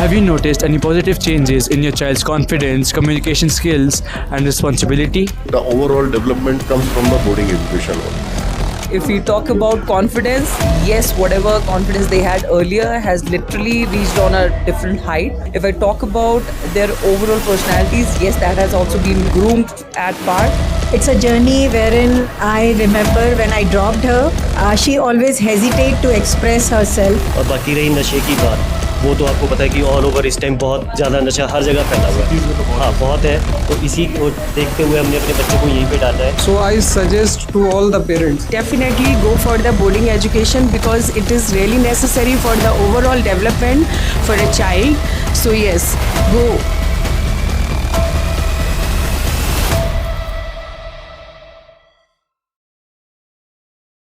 have you noticed any positive changes in your child's confidence, communication skills, and responsibility? The overall development comes from the boarding education only. If we talk about confidence, yes, whatever confidence they had earlier has literally reached on a different height. If I talk about their overall personalities, yes, that has also been groomed at par. It's a journey wherein I remember when I dropped her, she always hesitated to express herself. और बाकी रही नशे की बात, वो तो आपको पता है कि ऑल ओवर इस टाइम बहुत ज़्यादा नशा हर जगह फैला हुआ है। हाँ, बहुत है। तो इसी को देखते हुए हमने अपने बच्चों को यहीं पे डाला है। So I suggest to all the parents. Definitely go for the boarding education because it is really necessary for the overall development for a child. So yes, go.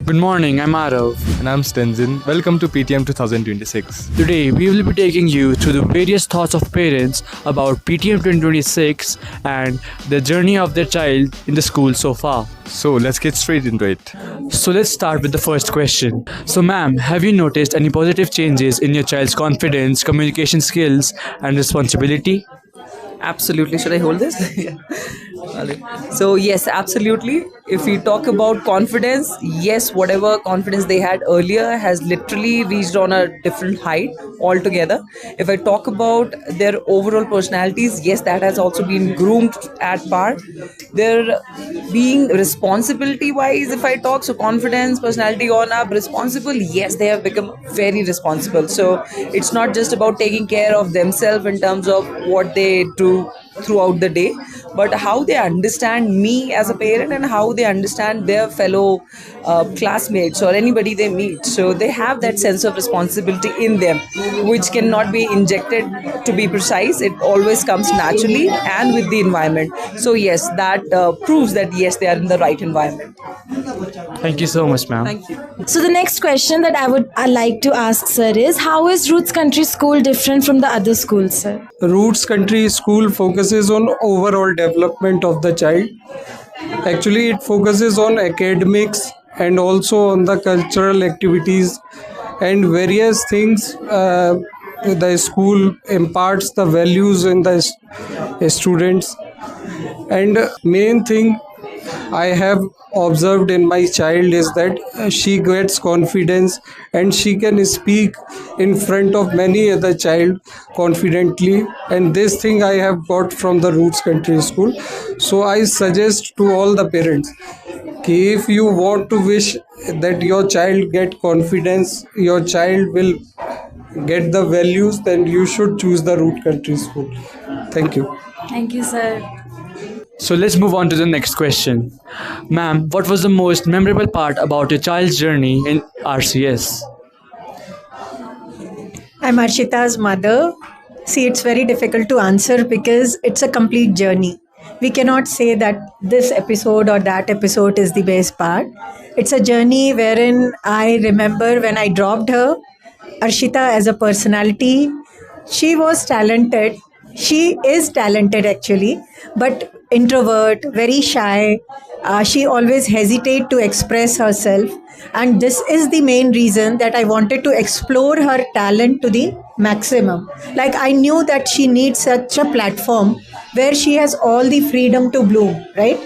Good morning, I'm Arav. And I'm Stenzin. Welcome to PTM 2026. Today, we will be taking you through the various thoughts of parents about PTM 2026 and the journey of their child in the school so far. So let's get straight into it. So let's start with the first question. So ma'am, have you noticed any positive changes in your child's confidence, communication skills, and responsibility? Absolutely. Should I hold this? Yeah. So yes, absolutely. If we talk about confidence, yes, whatever confidence they had earlier has literally reached on a different height altogether. If I talk about their overall personalities, yes, that has also been groomed at par. Their being responsibility wise, if I talk, so confidence, personality on up, responsible, yes, they have become very responsible. So it's not just about taking care of themselves in terms of what they do throughout the day, but how they understand me as a parent and how they understand their fellow classmates or anybody they meet. So they have that sense of responsibility in them, which cannot be injected, to be precise. It always comes naturally and with the environment. So yes, that proves that yes, they are in the right environment. Thank you so much, ma'am. Thank you. So the next question that I like to ask sir is, how is Roots Country School different from the other schools, sir? Roots Country School focuses on overall development of the child. Actually, it focuses on academics and also on the cultural activities and various things. The school imparts the values in the students. And main thing I have observed in my child is that she gets confidence and she can speak in front of many other child confidently, and this thing I have got from the Roots Country School. So I suggest to all the parents, if you want to wish that your child get confidence, your child will get the values, then you should choose the Root Country School. Thank you. Thank you, sir. So let's move on to the next question. Ma'am, what was the most memorable part about your child's journey in RCS? I'm Arshita's mother. See, it's very difficult to answer because it's a complete journey. We cannot say that this episode or that episode is the best part. It's a journey wherein I remember when I dropped her, Arshita as a personality, she was talented. She is talented actually, but introvert, very shy. She always hesitated to express herself. And this is the main reason that I wanted to explore her talent to the maximum. Like I knew that she needs such a platform where she has all the freedom to bloom, right?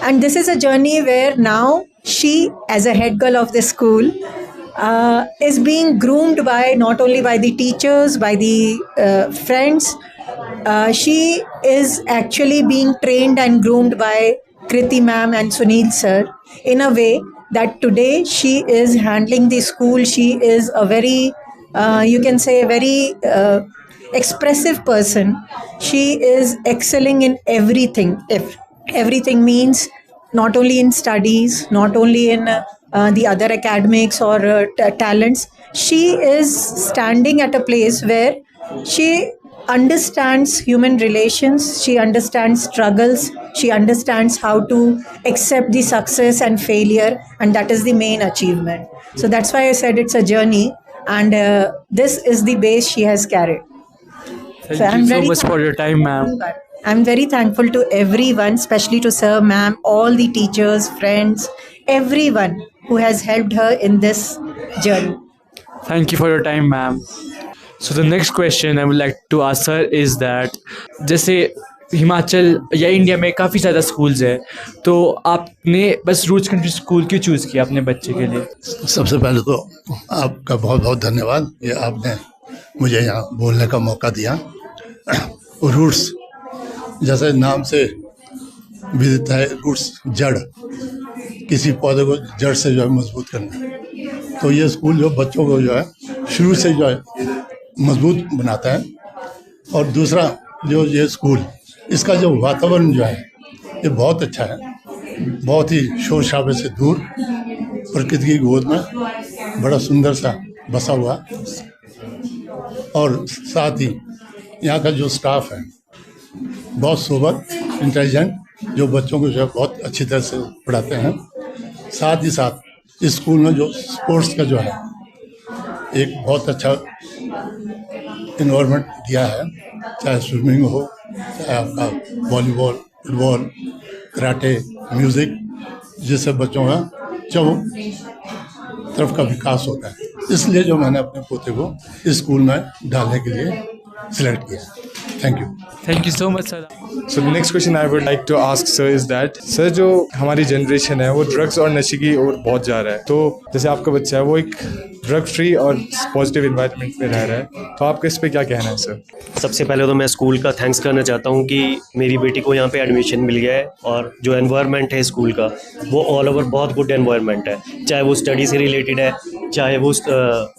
And this is a journey where now she, as a head girl of the school, is being groomed by not only by the teachers, by the friends. She is actually being trained and groomed by Kriti ma'am and Sunil sir in a way that today she is handling the school. She is a very, you can say, very expressive person. She is excelling in everything. If everything means not only in studies, not only in the other academics or talents, she is standing at a place where she understands human relations, she understands struggles, she understands how to accept the success and failure, and that is the main achievement. So that's why I said it's a journey, and this is the base she has carried. Thank you so much for your time, ma'am. I'm very thankful to everyone, especially to sir, ma'am, all the teachers, friends, everyone who has helped her in this journey. Thank you for your time, ma'am. So the next question I would like to ask sir is that जैसे हिमाचल या India में काफ़ी ज़्यादा schools है, तो आपने बस roots country school क्यों चूज़ किया अपने बच्चे के लिए? सबसे पहले तो आपका बहुत बहुत धन्यवाद, ये आपने मुझे यहाँ बोलने का मौका दिया। रूट्स जैसे नाम से विदित है, रूट्स जड़, किसी पौधे को जड़ से जो है मजबूत करना। तो ये स्कूल जो बच्चों को जो है शुरू से जो है मजबूत बनाता है। और दूसरा जो ये स्कूल, इसका जो वातावरण जो है ये बहुत अच्छा है, बहुत ही शोर शराबे से दूर, प्रकृति की गोद में बड़ा सुंदर सा बसा हुआ। और साथ ही यहाँ का जो स्टाफ है बहुत सोबर, इंटेलिजेंट, जो बच्चों को जो है बहुत अच्छी तरह से पढ़ाते हैं। साथ ही साथ इस स्कूल में जो स्पोर्ट्स का जो है एक बहुत अच्छा इन्वायरमेंट दिया है, चाहे स्विमिंग हो, चाहे आपका वॉलीबॉल, फुटबॉल, कराटे, म्यूज़िक, जिससे बच्चों का चारों तरफ का विकास होता है। इसलिए जो मैंने अपने पोते को इस स्कूल में डालने के लिए सिलेक्ट किया। Thank you. Thank you so much sir. So the next question I would like to ask sir is that sir, जो हमारी जनरेशन है वो ड्रग्स और नशे की ओर बहुत जा रहा है, तो जैसे आपका बच्चा है वो एक ड्रग फ्री और पॉजिटिव इन्वायरमेंट में रह रहा है, तो आपका इस पे क्या कहना है सर? सबसे पहले तो मैं स्कूल का थैंक्स करना चाहता हूँ कि मेरी बेटी को यहाँ पे एडमिशन मिल गया है। और जो एनवायरनमेंट है स्कूल का वो ऑल ओवर बहुत गुड एनवायरनमेंट है, चाहे वो स्टडी से रिलेटेड है, चाहे वो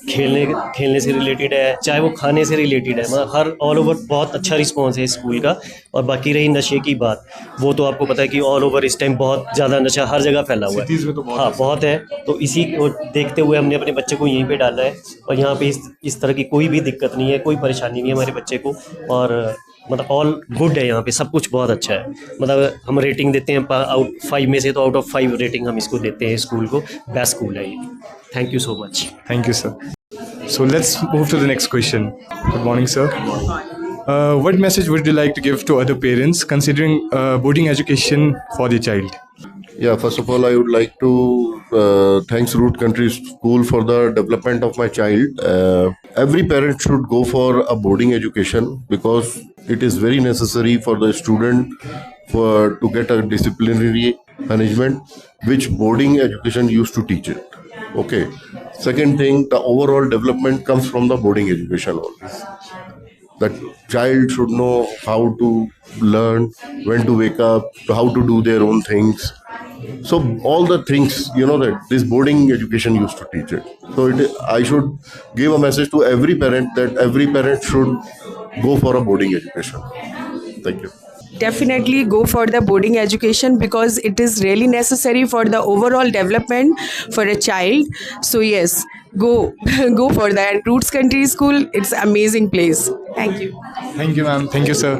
खेलने से रिलेटेड है, चाहे वो खाने से रिलेटेड है, मतलब हर ऑल ओवर बहुत अच्छा रिस्पॉन्स है स्कूल का। और बाकी रही नशे की बात, वो तो आपको पता है कि ऑल ओवर इस टाइम बहुत ज़्यादा नशा हर जगह फैला हुआ है। में तो बहुत हाँ बहुत है, तो इसी को देखते हुए हमने अपने बच्चे को यहीं पे डाला है। और यहाँ पे इस तरह की कोई भी दिक्कत नहीं है, कोई परेशानी नहीं है हमारे बच्चे को। और मतलब ऑल गुड है, यहाँ पे सब कुछ बहुत अच्छा है। मतलब हम रेटिंग देते हैं आउट 5 में से, तो आउट ऑफ 5 रेटिंग हम इसको देते हैं, स्कूल को। बेस्ट स्कूल है ये। Thank you so much. Thank you sir. So let's move to the next question. Good morning sir. What message would you like to give to other parents considering boarding education for the child? Yeah, first of all, I would like to thanks Root Country School for the development of my child. Every parent should go for a boarding education because it is very necessary for the student to get a disciplinary management, which boarding education used to teach it. Okay. Second thing, the overall development comes from the boarding education only. The child should know how to learn, when to wake up, how to do their own things. So all the things, that this boarding education used to teach it. So I should give a message to every parent that every parent should go for a boarding education. Thank you. Definitely go for the boarding education because it is really necessary for the overall development for a child. So yes, go for that. Roots Country School, it's an amazing place. Thank you. Thank you ma'am. Thank you sir.